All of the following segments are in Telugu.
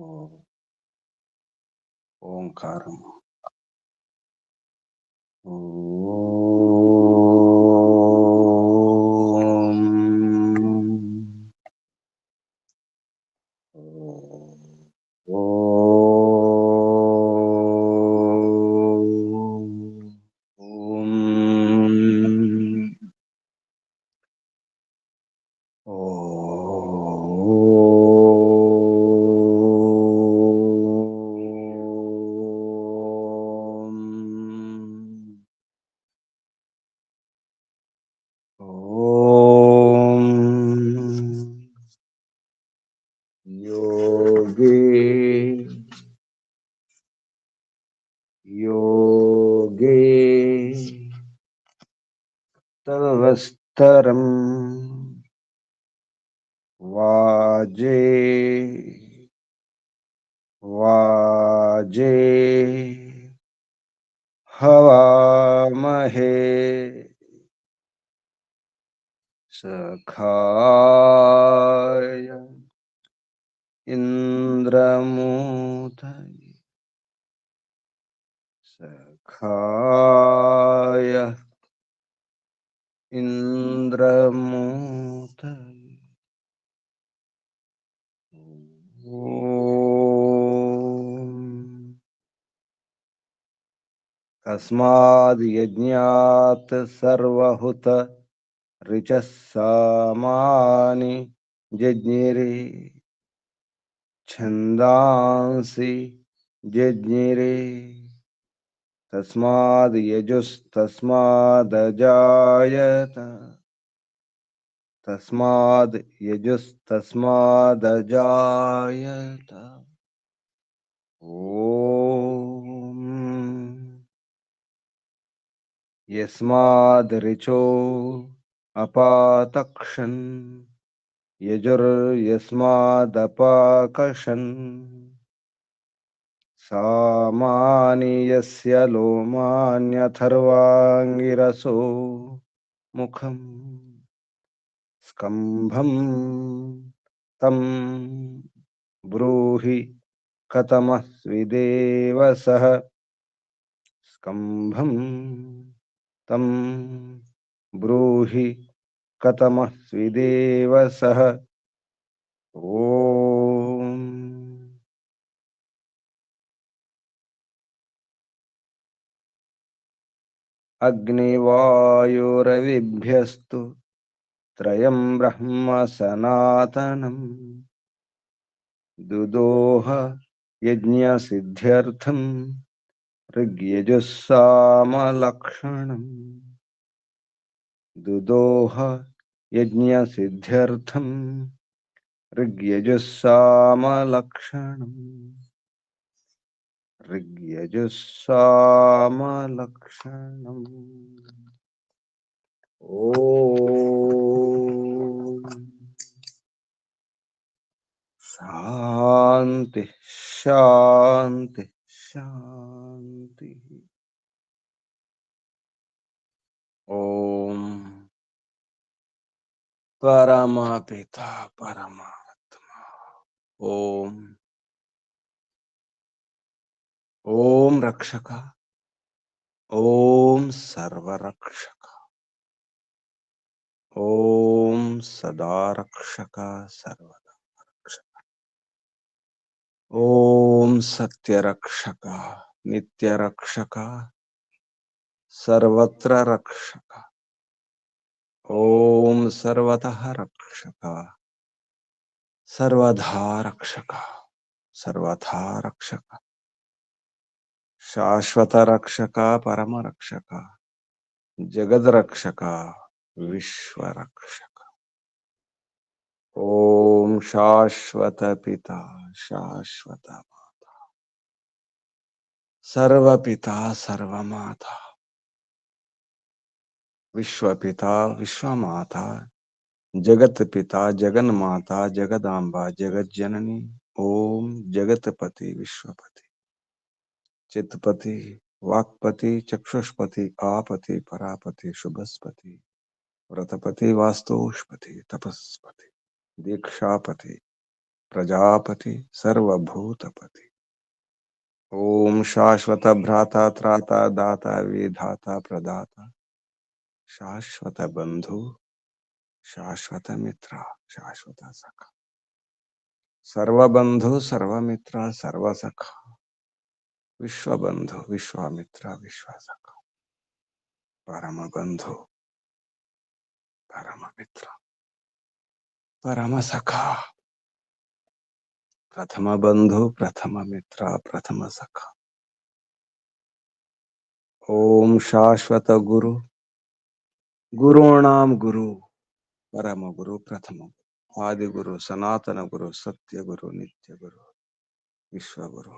ओ- ओंकारम। योगे योगे तदवस्तरम् वाजे वाजे हवामहे सखाय इन्द्रमूर्धये सखाय इन्द्रमूर्धये। ॐ तस्माद् यज्ञात् सर्वहुत ऋचः सामानि जज्ञिरे छन्दांसि जज्ञिरे तस्माद् यजुस्तस्मादजायत तस्माद् यजुस्तस्मादजायत। ॐ यस्माद् ऋचो अपातक्षन् यजुर्यस्मादपाकशन् सामानि यस्य लोमान्यथर्वाङ्गिरसो मुखम् स्कम्भं तं ब्रूहि कतमः स्विदेव सः स्कम्भं तं ब्रूहि कतमः स्विदेव सः। ॐ अग्निवायुरविभ्यस्तु त्रयं ब्रह्म सनातनम् दुदोह यज्ञसिद्ध्यर्थं ऋग्यजुस्सामलक्षणम् दुदोह यज्ञसिद्ध्यर्थं ऋग्यजुस्सामलक्षणम् ऋग्यजुस्सामलक्षणम्। ओम शांति शांति शांति। ओम परमपिता परमात्मा। ओम ओम रक्षक ओम सर्वरक्षक ओम सदा रक्षक सर्वदा रक्षक ओम सत्य रक्षक नित्य रक्षक सर्वत्र रक्षक ओम सर्वतः रक्षक सर्वधा रक्षक सर्वथा रक्षक शाश्वत रक्षक परम रक्षक जगद रक्षक विश्व रक्षक। ओम शाश्वत पिता शाश्वत माता सर्व पिता सर्व माता विश्व पिता विश्व माता जगत पिता जगन माता जगदांबा जगत जननी। ओम जगतपति विश्वपति चित्तपति वाक्पति चक्षुष्पति आपति परापति शुभस्पति व्रतपति वास्तुष्पति तपस्पति दीक्षापति प्रजापति सर्वभूतपति। ओम शाश्वत भ्राता त्राता दाता विधाता प्रदाता शाश्वत बंधु शाश्वत मित्र शाश्वत सखा सर्वबंधु सर्वमित्र सर्वसखा विश्वबंधु विश्वामित्र विश्वसखा परम बंधु परम मित्र परम सखा प्रथम बंधु प्रथम मित्र प्रथम सखा। ओम शाश्वत गुरु गुरूणाम गुरु परम गुरु प्रथम गुरु आदि गुरु सनातन गुरु सत्य गुरु नित्य गुरु विश्व गुरु।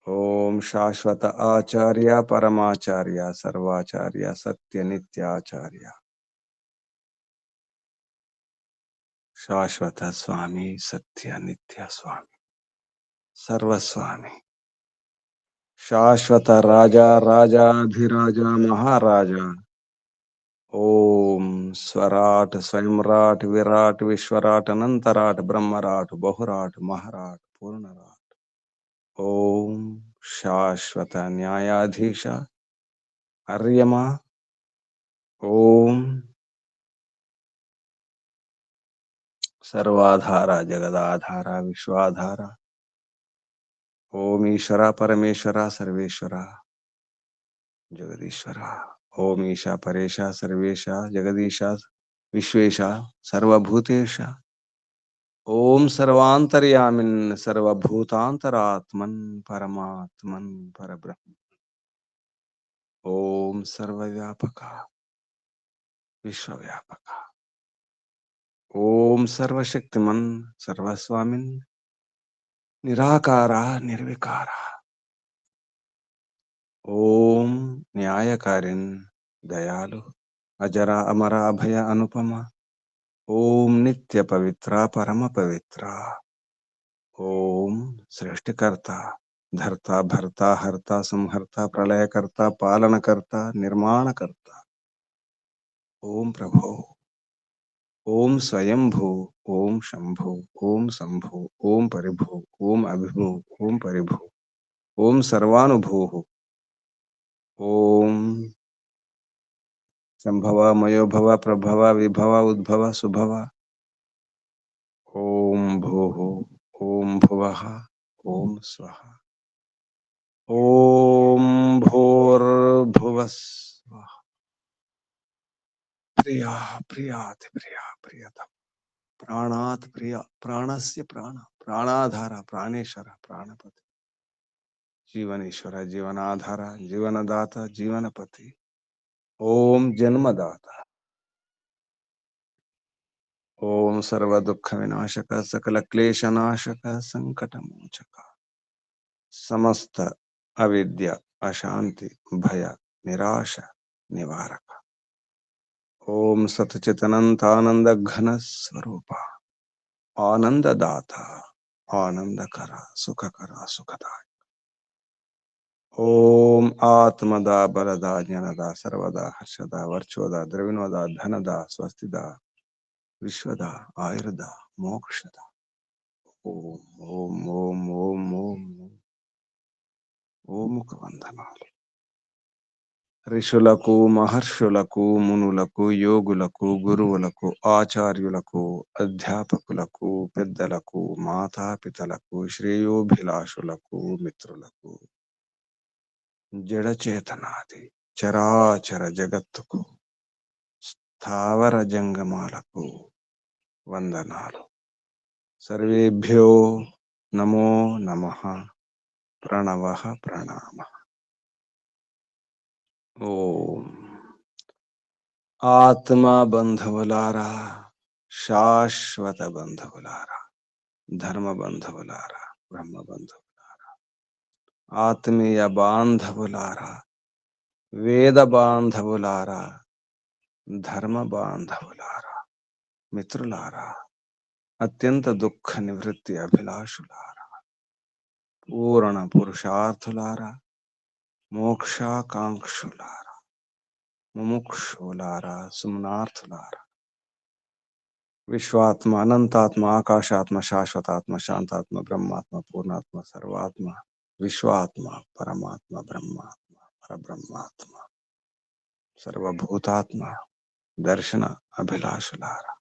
ओम शाश्वत आचार्य परमाचार्य सर्वाचार्य सत्य नित्याचार्य शाश्वत स्वामी सत्य नित्य स्वामी सर्वस्वामी शाश्वत राजा राजाधिराजा महाराजा। ओम स्वराट स्वयंराट विराट विश्वराट अनंतराट ब्रह्मराट बहुराट महाराट पूर्णराट। ओम शाश्वत न्यायाधीश अर्यमा। ओम सर्वाधारा जगदाधारा विश्वाधारा। ओम ईश्वरा परमेश्वरा सर्वेश्वरा जगदीश्वरा। ओम ईशा परेशा सर्वेशा जगदीशा विश्वेशा सर्वभूतेशा। ओम सर्वांतर्यामिन् सर्वभूतांतरात्मन् परमात्मन् परब्रह्म। ओम सर्वव्यापका विश्वव्यापका। ओम सर्वशक्तिमन् सर्वस्वामिन् निराकारा निर्विकारा। ओम न्यायकारिन् दयालु अजरा अमरा अभय अनुपमा। ओम नित्य पवित्रा परम पवित्रा। ओम सृष्टिकर्ता धर्ता भर्ता हर्ता संहर्ता प्रलयकर्ता पालनकर्ता निर्माणकर्ता। ओम प्रभो ओम स्वयंभू ओम शंभु ओम शंभु ओम परिभू ओम अभिभू ओम परिभू ओम सर्वानुभू। ओम संभव मयोभव प्रभव विभव उद्भव सुभव। ओम भूः ओम भुवः ओम स्वः ओम भूर्भुवस्वः। प्रिया प्रियाति प्रिया प्रियतम प्राणात् प्रिया प्राणस्य प्राण प्राणाधार प्राणेश्वर प्राणपति जीवनेश्वर जीवनाधार जीवनदाता जीवनपति। ओम जन्मदाता। ओम सर्व दुख विनाशक सकल क्लेश नाशक संकट मोचक समस्त अविद्या अशांति भय निराश निवारक। ओम सतचितनंत आनंद घन स्वरूपा आनंददाता आनंदकरा सुखकरा सुखदाय। ओम आत्मदा बलदा ज्ञानदा सर्वदा हर्षदा वर्चोदा द्रविणोदा धनदा स्वस्तिदा विश्वदा आयुर्दा मोक्षदा। ओम ओम ओम ओम ओम ఓముక వందనాలు ఋషులకు మహర్షులకు మునులకు యోగులకు గురువులకు ఆచార్యులకు అధ్యాపకులకు పెద్దలకు మాతాపితలకు శ్రేయోభిలాషులకు మిత్రులకు జడచేతనాది చరాచర జగత్తుకు స్థావర జంగమాలకు వందనాలు. సర్వేభ్యో నమో నమః ప్రణవః ప్రణామః. ఓం ఆత్మ బంధువులారా శాశ్వత బంధువులారా ధర్మ బంధువులారా బ్రహ్మ బంధువులారా ఆత్మీయ బాంధవులారా వేద బాంధవులారా ధర్మ బాంధవులారా మిత్రులారా అత్యంత దుఃఖ నివృత్తి అభిలాషులారా పూర్ణ పురుషార్థులారా మోక్షాకాంక్షులారా ముముక్షులారా సుమనార్థులారా विश्वात्मा अनंतात्मा आकाशात्मा शाश्वतात्मा शांतात्मा ब्रह्मात्मा पूर्णात्मा सर्वात्मा विश्वात्मा परमात्मा ब्रह्मात्मा परब्रह्मात्मा सर्वभूतात्मा दर्शन अभिलाषुलारा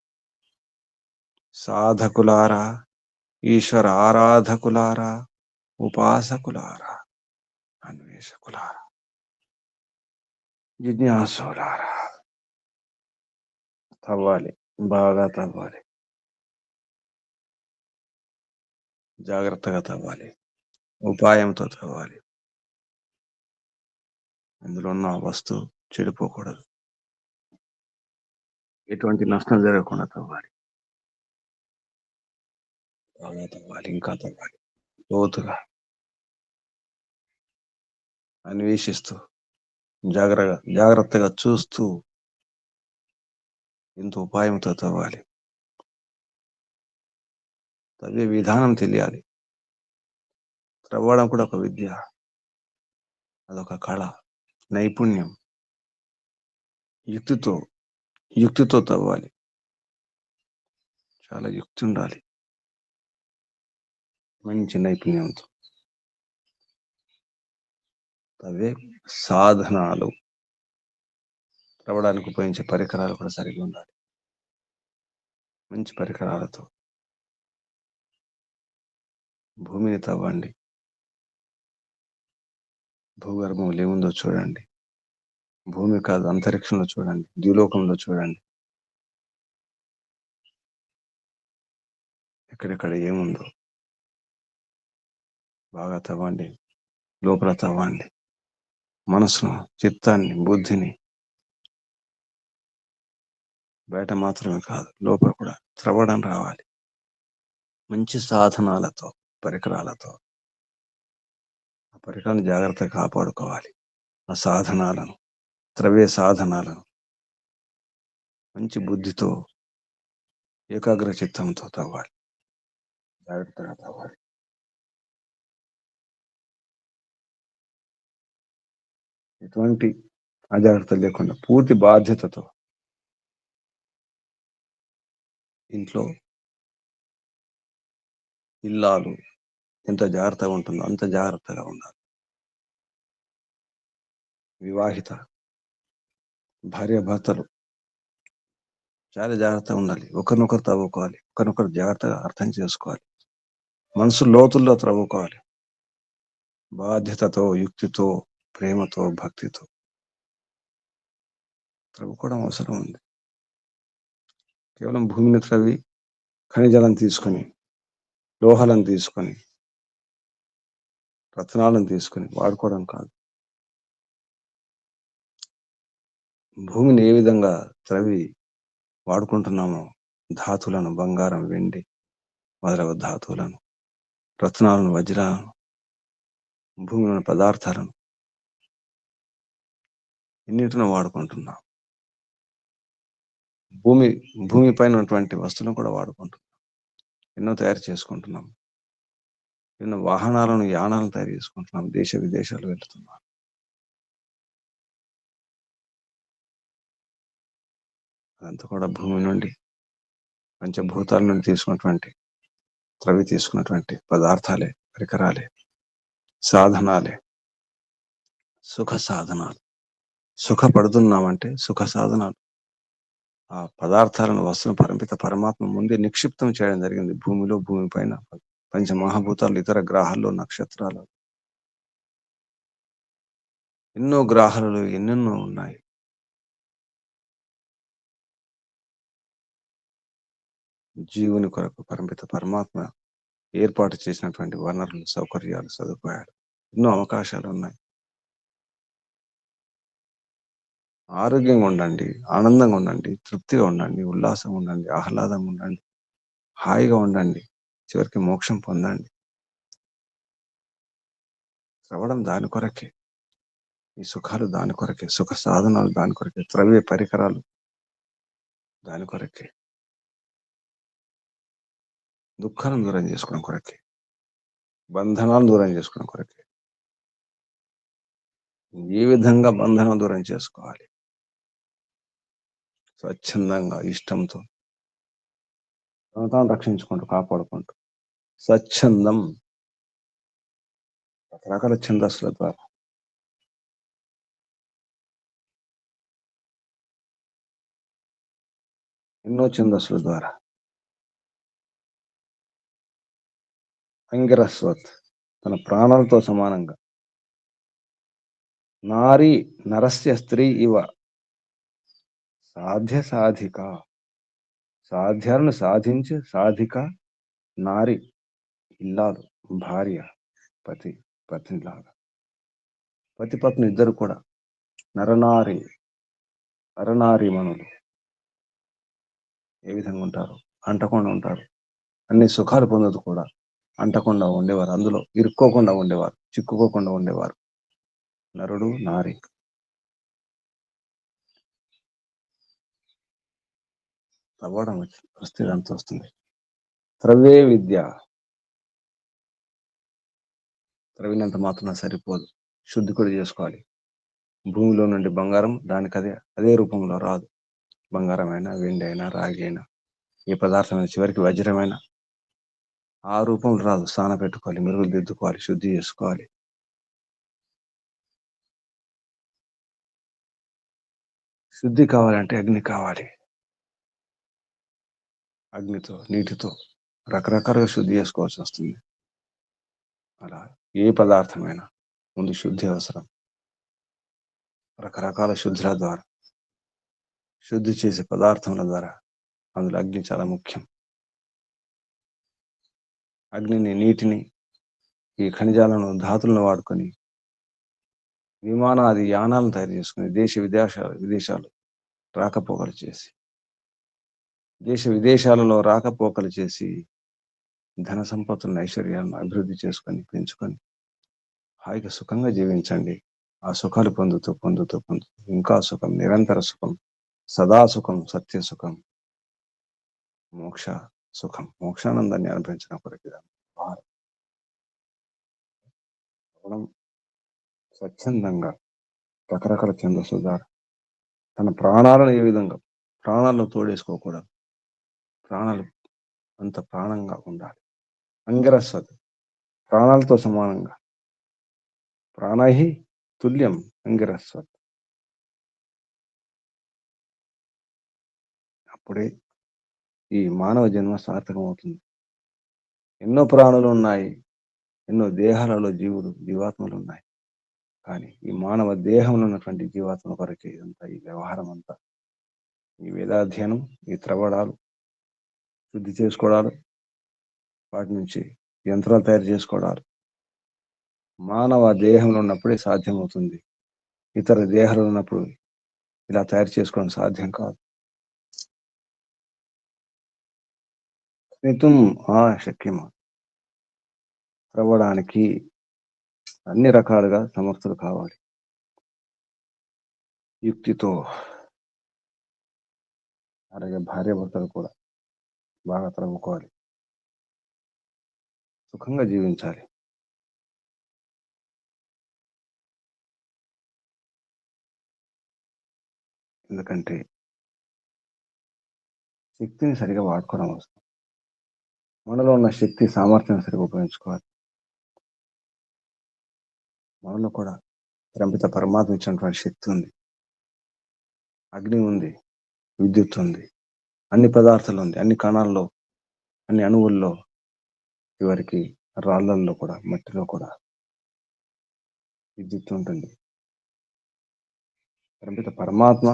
साधकुलारा ఈశ్వర ఆరాధకులారా ఉపాసకులారా అన్వేషకులారా జిజ్ఞాసులారా తవ్వాలి, బాగా తవ్వాలి, జాగ్రత్తగా తవ్వాలి, ఉపాయంతో తవ్వాలి. అందులో ఉన్న వస్తువు చెడిపోకూడదు, ఎటువంటి నష్టం జరగకుండా తవ్వాలి, బాగా తవ్వాలి, ఇంకా తవ్వాలి, లోతుగా అన్వేషిస్తూ జాగ్రత్తగా చూస్తూ ఇంత ఉపాయంతో తవ్వాలి. తవ్వే విధానం తెలియాలి. త్రవ్వడం కూడా ఒక విద్య, అదొక కళ, నైపుణ్యం. యుక్తితో తవ్వాలి, చాలా యుక్తి ఉండాలి, మంచి నైపుణ్యంతో. అవే సాధనాలు, త్రవ్వడానికి ఉపయోగించే పరికరాలు కూడా సరిగ్గా ఉండాలి, మంచి పరికరాలతో. భూమిని తవ్వండి, భూగర్భంలో ఏముందో చూడండి, భూమి కాదు అంతరిక్షంలో చూడండి, ద్యులోకంలో చూడండి, ఎక్కడెక్కడ ఏముందో బాగా తవ్వండి, లోపల తవ్వండి. మనసును, చిత్తాన్ని, బుద్ధిని బయట మాత్రమే కాదు లోపల కూడా త్రవ్వడం రావాలి, మంచి సాధనాలతో, పరికరాలతో. ఆ పరికరాలను జాగ్రత్తగా కాపాడుకోవాలి. ఆ సాధనాలను, త్రవ్వే సాధనాలను మంచి బుద్ధితో, ఏకాగ్ర చిత్తంతో తవ్వాలి, జాగ్రత్తగా తవ్వాలి. ఎటువంటి అజాగ్రత్త లేకుండా పూర్తి బాధ్యతతో. ఇంట్లో ఇల్లాలు ఎంత జాగ్రత్తగా ఉంటుందో అంత జాగ్రత్తగా ఉండాలి. వివాహిత భార్యాభర్తలు చాలా జాగ్రత్తగా ఉండాలి, ఒకరినొకరు తవ్వుకోవాలి, ఒకరినొకరు జాగ్రత్తగా అర్థం చేసుకోవాలి, మనసు లోతుల్లో త్రవ్వుకోవాలి, బాధ్యతతో, యుక్తితో, ప్రేమతో, భక్తితో త్రవ్వుకోవడం అవసరం ఉంది. కేవలం భూమిని త్రవ్వి ఖనిజాలను తీసుకొని, లోహాలను తీసుకొని, రత్నాలను తీసుకొని వాడుకోవడం కాదు. భూమిని ఏ విధంగా త్రవ్వి వాడుకుంటున్నామో, ధాతులను, బంగారం, వెండి మొదలగు ధాతువులను, రత్నాలను, వజ్రాలను, భూమిలోని పదార్థాలను ఎన్నింటినో వాడుకుంటున్నాం. భూమి పైన ఉన్నటువంటి వస్తువులను కూడా వాడుకుంటున్నాం, ఎన్నో తయారు చేసుకుంటున్నాం, ఎన్నో వాహనాలను, యానాలను తయారు చేసుకుంటున్నాం, దేశ విదేశాలు వెళ్తున్నాం. అదంతా కూడా భూమి నుండి, పంచభూతాల నుండి తీసుకున్నటువంటి పదార్థాలే, పరికరాలే, సాధనాలే, సుఖ సాధనాలు. సుఖపడుతున్నామంటే సుఖ సాధనాలు. ఆ పదార్థాలను, వస్తువును పరిమిత పరమాత్మ ముందే నిక్షిప్తం చేయడం జరిగింది భూమిలో, భూమి పైన, పంచమహాభూతాలు, ఇతర గ్రహాల్లో, నక్షత్రాలు, ఎన్నో గ్రహాలు ఎన్నెన్నో ఉన్నాయి. జీవుని కొరకు పరిమిత పరమాత్మ ఏర్పాటు చేసినటువంటి వనరులు, సౌకర్యాలు, సదుపాయాలు, ఎన్నో అవకాశాలు ఉన్నాయి. ఆరోగ్యంగా ఉండండి, ఆనందంగా ఉండండి, తృప్తిగా ఉండండి, ఉల్లాసంగా ఉండండి, ఆహ్లాదంగా ఉండండి, హాయిగా ఉండండి, చివరికి మోక్షం పొందండి. త్రవ్వడం దాని కొరకే, ఈ సుఖాలు దాని కొరకే, సుఖ సాధనాలు దాని కొరకే, త్రవ్వే పరికరాలు దాని కొరకే, దుఃఖాలను దూరం చేసుకోవడం కొరకే, బంధనాలను దూరం చేసుకోవడం కొరకే. ఏ విధంగా బంధనం దూరం చేసుకోవాలి? స్వచ్ఛందంగా, ఇష్టంతో, తను తాను రక్షించుకుంటూ, కాపాడుకుంటూ. స్వచ్ఛందం, రకరకాల ఛందస్సుల ద్వారా. ఎన్నో ఛందస్సుల ద్వారా. అంగిరస్వత్, తన ప్రాణాలతో సమానంగా. నారీ నరస్య స్త్రీ ఇవ సాధ్య సాధిక. సాధ్యాలను సాధించి సాధిక నారి, ఇల్లాలు, భార్య, పతి, పత్నిలాగా. పతి పత్ని ఇద్దరు కూడా నరనారి, నరనారీమణులు ఏ విధంగా ఉంటారు? అంటకుండా ఉంటారు. అన్ని సుఖాలు పొందదు కూడా, అంటకుండా ఉండేవారు, అందులో ఇరుక్కోకుండా ఉండేవారు, చిక్కుకోకుండా ఉండేవారు. నరుడు, నారి. ప్రబోధం వస్తే అంత వస్తుంది. త్రవ్వే విద్య, త్రవినంత మాత్రం సరిపోదు, శుద్ధి కూడా చేసుకోవాలి. భూమిలో నుండి బంగారం దానికి అదే రూపంలో రాదు. బంగారం అయినా, వెండి అయినా, రాగి అయినా, ఏ పదార్థమైన చివరికి వజ్రమైన ఆ రూపంలో రాదు. స్నానం పెట్టుకోవాలి, మెరుగులు దిద్దుకోవాలి, శుద్ధి చేసుకోవాలి. శుద్ధి కావాలంటే అగ్ని కావాలి. అగ్నితో, నీటితో రకరకాలుగా శుద్ధి చేసుకోవాల్సి వస్తుంది. అలా ఏ పదార్థమైనా ముందు శుద్ధి అవసరం. రకరకాల శుద్ధుల ద్వారా, శుద్ధి చేసే పదార్థముల ద్వారా, అందులో అగ్ని చాలా ముఖ్యం. అగ్నిని, నీటిని, ఈ ఖనిజాలను, ధాతులను వాడుకొని విమానాది యానాలను తయారు చేసుకుని విదేశాలు రాకపోకలు చేసి, విదేశాలలో రాకపోకలు చేసి ధన సంపత్తులను, ఐశ్వర్యాలను అభివృద్ధి చేసుకొని, పెంచుకొని హాయిగా సుఖంగా జీవించండి. ఆ సుఖాలు పొందుతూ పొందుతూ పొందుతూ ఇంకా సుఖం, నిరంతర సుఖం, సదా సుఖం, సత్య సుఖం, మోక్ష సుఖం, మోక్షానందాన్ని అనుభవించినప్పటికీ స్వచ్ఛందంగా రకరకాల ఛందస్సు ద్వారా తన ప్రాణాలను ఏ విధంగా, ప్రాణాలను తోడేసుకోకూడదు, ప్రాణాలు అంత ప్రాణంగా ఉండాలి. అంగిరస్వత్, ప్రాణాలతో సమానంగా. ప్రాణైహి తుల్యం అంగిరస్వత్. అప్పుడే ఈ మానవ జన్మ సార్థకం అవుతుంది. ఎన్నో ప్రాణులు ఉన్నాయి, ఎన్నో దేహాలలో జీవాత్మలు ఉన్నాయి. కానీ ఈ మానవ దేహంలో ఉన్నటువంటి జీవాత్మ కొరకే ఇదంతా, ఈ వ్యవహారం అంతా, ఈ వేదాధ్యయనం, ఈ త్రవడాలు, శుద్ధి చేసుకోవడాలు, వాటి నుంచి యంత్రాలు తయారు చేసుకోవడాలు మానవ దేహంలో ఉన్నప్పుడే సాధ్యమవుతుంది. ఇతర దేహాలు ఉన్నప్పుడు ఇలా తయారు చేసుకోవడం సాధ్యం కాదు. స్మితం శక్యమా, త్రవ్వడానికి అన్ని రకాలుగా సమర్థులు కావాలి. యుక్తితో, అలాగే భార్యాభర్తలు కూడా బాగా త్రవ్వుకోవాలి, సుఖంగా జీవించాలి. ఎందుకంటే శక్తిని సరిగా వాడుకోవడం అవసరం. మనలో ఉన్న శక్తి సామర్థ్యం సరిగా ఉపయోగించుకోవాలి. మనలో కూడా పరంపిత పరమాత్మ ఇచ్చినటువంటి శక్తి ఉంది, అగ్ని ఉంది, విద్యుత్ ఉంది, అన్ని పదార్థాలు ఉంది, అన్ని కణాల్లో, అన్ని అణువుల్లో, చివరికి రాళ్లల్లో కూడా, మట్టిలో కూడా విద్యుత్ ఉంటుంది. పరంపిత పరమాత్మ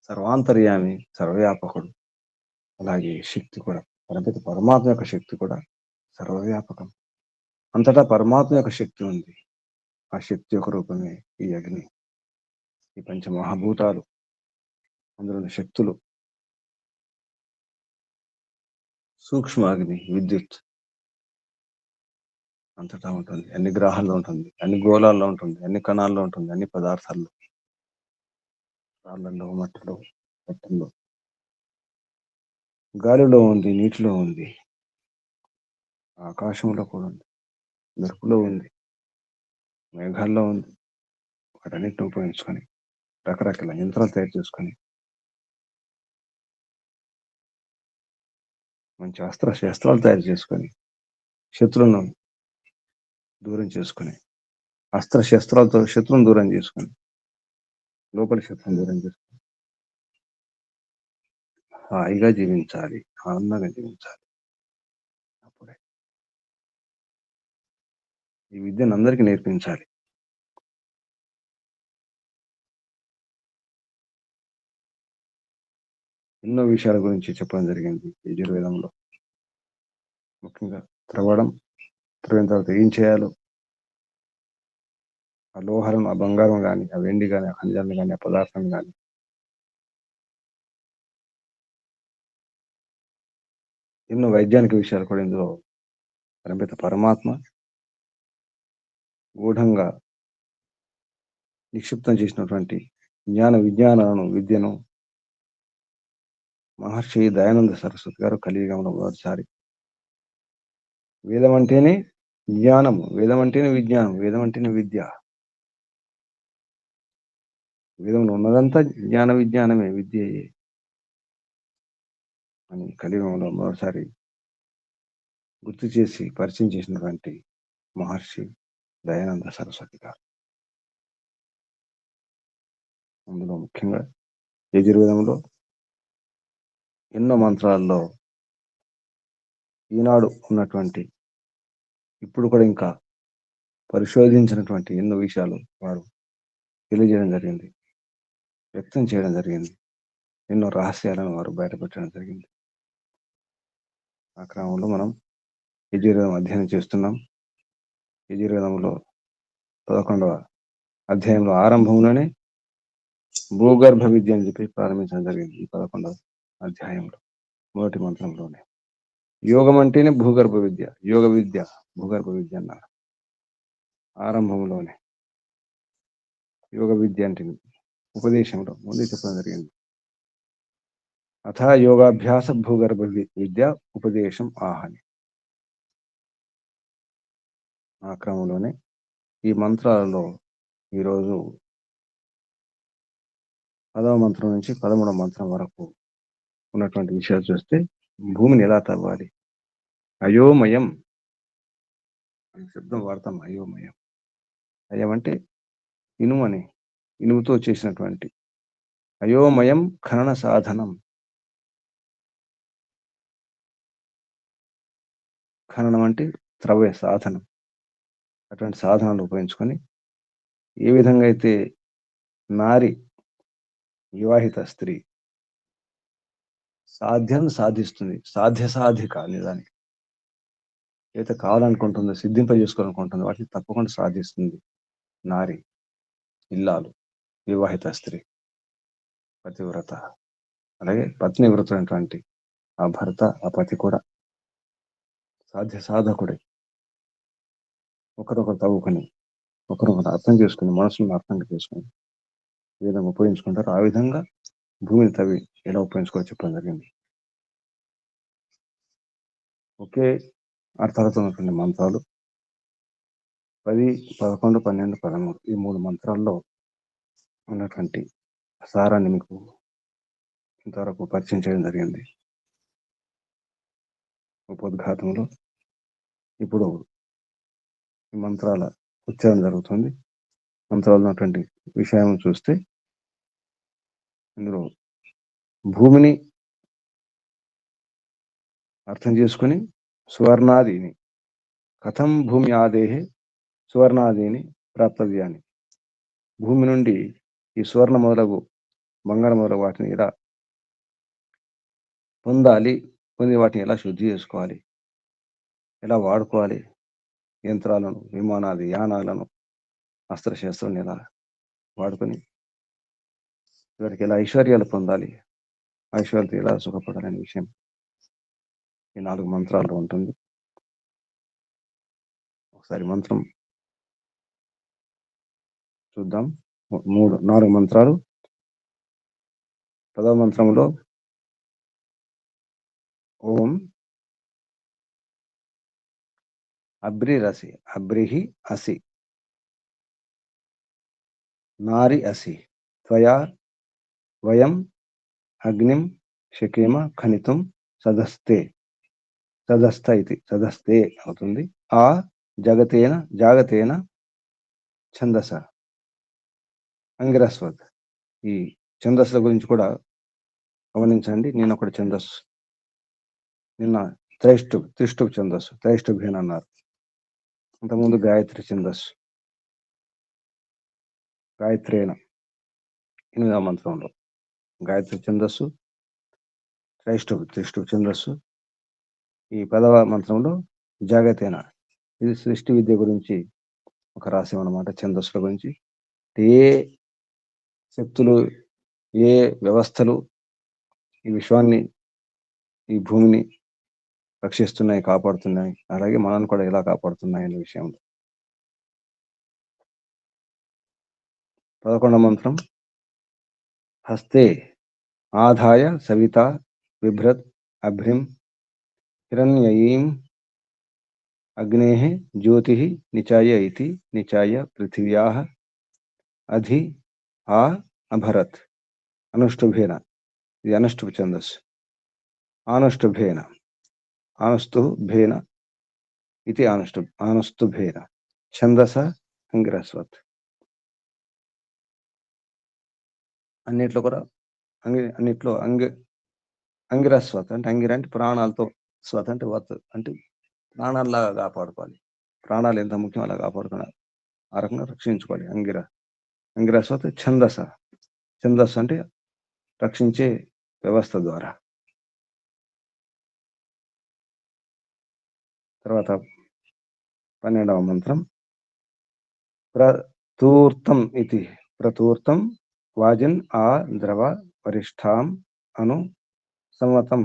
సర్వాంతర్యామి, సర్వవ్యాపకుడు. అలాగే శక్తి కూడా, పరంపిత పరమాత్మ యొక్క శక్తి కూడా సర్వవ్యాపకం. అంతటా పరమాత్మ యొక్క శక్తి ఉంది. ఆ శక్తి యొక్క రూపమే ఈ అగ్ని, ఈ పంచమహాభూతాలు, అందులోని శక్తులు. సూక్ష్మ అగ్ని, విద్యుత్ అంతటా ఉంటుంది, అన్ని గ్రహాల్లో ఉంటుంది, అన్ని గోళాల్లో ఉంటుంది, అన్ని కణాల్లో ఉంటుంది, అన్ని పదార్థాల్లో, రాళ్ళల్లో, మట్టిలో, పట్టంలో, గాలిలో ఉంది, నీటిలో ఉంది, ఆకాశంలో కూడా ఉంది, మెరుపులో ఉంది, మేఘాల్లో ఉంది. వాటన్నిటిని ఉపయోగించుకొని రకరకాల యంత్రాలు తయారు చేసుకొని మంచి శస్త్రాలు తయారు చేసుకొని శత్రువులను దూరం చేసుకుని శస్త్రాలతో శత్రువును దూరం చేసుకుని లోపలి శత్రువును దూరం చేసుకుని హాయిగా జీవించాలి, ఆనందంగా జీవించాలి. అప్పుడే ఈ విద్యను అందరికీ నేర్పించాలి. ఎన్నో విషయాల గురించి చెప్పడం జరిగింది యజుర్వేదంలో. ముఖ్యంగా త్రవ్విన తర్వాత ఏం చేయాలో, ఆ లోహాలను, ఆ బంగారం కానీ, ఆ వెండి కానీ, ఆ ఖనిజాలను కానీ, ఆ పదార్థాలను కానీ ఎన్నో వైజ్ఞానిక విషయాలు కూడా ఇందులో పరమాత్మ గూఢంగా నిక్షిప్తం చేసినటువంటి విద్యను మహర్షి దయానంద సరస్వతి గారు కలియుగంలో మొదటిసారి వేదం అంటేనే జ్ఞానము, వేదం అంటేనే విజ్ఞానం, వేదం అంటేనే విద్య. వేదంలో ఉన్నదంతా జ్ఞాన విజ్ఞానమే, విద్యయే అని కలియుగంలో మొదటిసారి గుర్తు చేసి పరిచయం చేసినటువంటి మహర్షి దయానంద సరస్వతి గారు. అందులో ముఖ్యంగా యజుర్వేదంలో ఎన్నో మంత్రాల్లో ఈనాడు ఉన్నటువంటి, ఇప్పుడు కూడా ఇంకా పరిశోధించినటువంటి ఎన్నో విషయాలు వారు తెలియజేయడం జరిగింది, వ్యక్తం చేయడం జరిగింది. ఎన్నో రహస్యాలను వారు బయటపెట్టడం జరిగింది. ఆ క్రమంలో మనం యజుర్వేదం అధ్యయనం చేస్తున్నాం. యజుర్వేదంలో 11వ అధ్యాయంలో ఆరంభంలోనే భూగర్భ విద్య అని చెప్పి ప్రారంభించడం జరిగింది. ఈ 11వ అధ్యాయంలో మొదటి మంత్రంలోనే యోగం అంటేనే భూగర్భ విద్య, యోగ విద్య భూగర్భ విద్య అన్నారు. ఆరంభంలోనే యోగ విద్య అంటే ఉపదేశంలో ముందే చెప్పడం జరిగింది. అథ యోగాభ్యాస భూగర్భ విద్య ఉపదేశం ఆహని. ఆ క్రమంలోనే ఈ మంత్రాలలో ఈరోజు 10వ మంత్రం నుంచి 13వ మంత్రం వరకు ఉన్నటువంటి విషయాలు చూస్తే, భూమిని ఎలా తవ్వాలి, అయోమయం అనే శబ్దం వాడతాం. అయోమయం, అయం అంటే ఇనుమని, ఇనుముతో చేసినటువంటి అయోమయం ఖనన సాధనం. ఖననం అంటే త్రవ్వే సాధనం. అటువంటి సాధనాలు ఉపయోగించుకొని ఏ విధంగా అయితే నారి, వివాహిత స్త్రీ సాధ్యం సాధిస్తుంది, సాధిక నిజానికి ఏదైతే కావాలనుకుంటుందో, సిద్ధింపజేసుకోవాలనుకుంటుందో వాటిని తప్పకుండా సాధిస్తుంది నారి, ఇల్లాలు, వివాహిత స్త్రీ, పతివ్రత. అలాగే పత్ని వ్రత అయినటువంటి ఆ భర్త, ఆ పతి కూడా సాధకుడే. ఒకరొకరు తవ్వుకొని, ఒకరొకరు అర్థం చేసుకుని, మనసులను అర్థం చేసుకుని ఏ విధంగా ఉపయోగించుకుంటారో ఆ విధంగా భూమిని తవ్వి ఎలా ఉపయోగించుకోవాలో చెప్పడం జరిగింది. ఒకే అర్థాలతో ఉన్నటువంటి మంత్రాలు 10, 11, 12, 13 ఈ 3 మంత్రాల్లో ఉన్నటువంటి సారాన్ని మీకు ఇంతవరకు పరిచయం చేయడం జరిగింది ఉపోద్ఘాతంలో. ఇప్పుడు ఈ మంత్రాల ఉచ్చారణ జరుగుతుంది. మంత్రాలు ఉన్నటువంటి విషయం చూస్తే, ఇందులో భూమిని అర్థం చేసుకుని సువర్ణాదిని, కథం భూమి ఆదేహే సువర్ణాదిని ప్రాప్తవ్యాన్ని, భూమి నుండి ఈ సువర్ణ మొదలగు, బంగారం మొదలగు వాటిని ఎలా పొందాలి, పొంది వాటిని ఎలా శుద్ధి చేసుకోవాలి, ఎలా వాడుకోవాలి, యంత్రాలను, విమానాది యానాలను, అస్త్రశస్త్రాలను ఎలా వాడుకొని వారికి ఎలా ఐశ్వర్యాలు పొందాలి, ఐశ్వర్యత ఎలా సుఖపడాలనే విషయం ఈ 4 మంత్రాల్లో ఉంటుంది. ఒకసారి మంత్రం చూద్దాం. 4 మంత్రాలు. 10వ మంత్రంలో ఓం అబ్రిరసి, అబ్రిహి అసి, నారి అసి, త్వయా వయం అగ్నిం శకేమ ఖనితుం సదస్తే. తదస్థ ఇది తదస్తే అవుతుంది. ఆ జగతేన జాగతేన ఛందస అంగిరస్వత్. ఈ ఛందస్సుల గురించి కూడా గమనించండి. నేను ఒకటి ఛందస్సు నిన్న త్రిష్టు ఛందస్సు త్రైష్టుభ్యన్ అన్నారు. అంతకుముందు గాయత్రి ఛందస్సు గాయత్రేన 8వ మంత్రంలో గాయత్రి ఛందస్సు త్రిష్టు ఛందస్సు. ఈ 10వ మంత్రంలో జాగతేన. ఇది సృష్టి విద్య గురించి ఒక రహస్యం అన్నమాట. ఛందస్సుల గురించి ఏ శక్తులు ఏ వ్యవస్థలు ఈ విశ్వాన్ని ఈ భూమిని రక్షిస్తున్నాయి, కాపాడుతున్నాయి, అలాగే మనల్ని కూడా ఎలా కాపాడుతున్నాయి అనే విషయంలో. 11వ మంత్రం హస్తే ఆదాయ సవిత బిభ్రత్ అభ్రిం హిరణ్యయీం అగ్నేః జ్యోతిః నిచాయ ఇతి నిచాయ పృథివ్యాః అధి ఆ అభరత్ అనుష్టుభేన. ఇది అనుష్ఠుభ ఛందస్సు. ఆనుష్టుభేన ఆనుస్తుభేన ఇది ఆనుస్తుభేన ఛందస అంగిరస్వత్. అన్నిట్లో కూడా అన్నిట్లో అంగిరస్వత్ అంటే అంగిర అంటే ప్రాణాలతో, స్వత్ అంటే వత్ అంటే ప్రాణాల్లాగా కాపాడుకోవాలి. ప్రాణాలు ఎంత ముఖ్యం అలా కాపాడుకున్నారు, ఆ రకంగా రక్షించుకోవాలి. అంగిరస్వత్ ఛందస్సు అంటే రక్షించే వ్యవస్థ ద్వారా. తర్వాత 12వ మంత్రం ప్రతూర్తం ఇది ప్రతూర్తం వాజిన్ ఆ ద్రవ వరిష్టాం అను సంవతం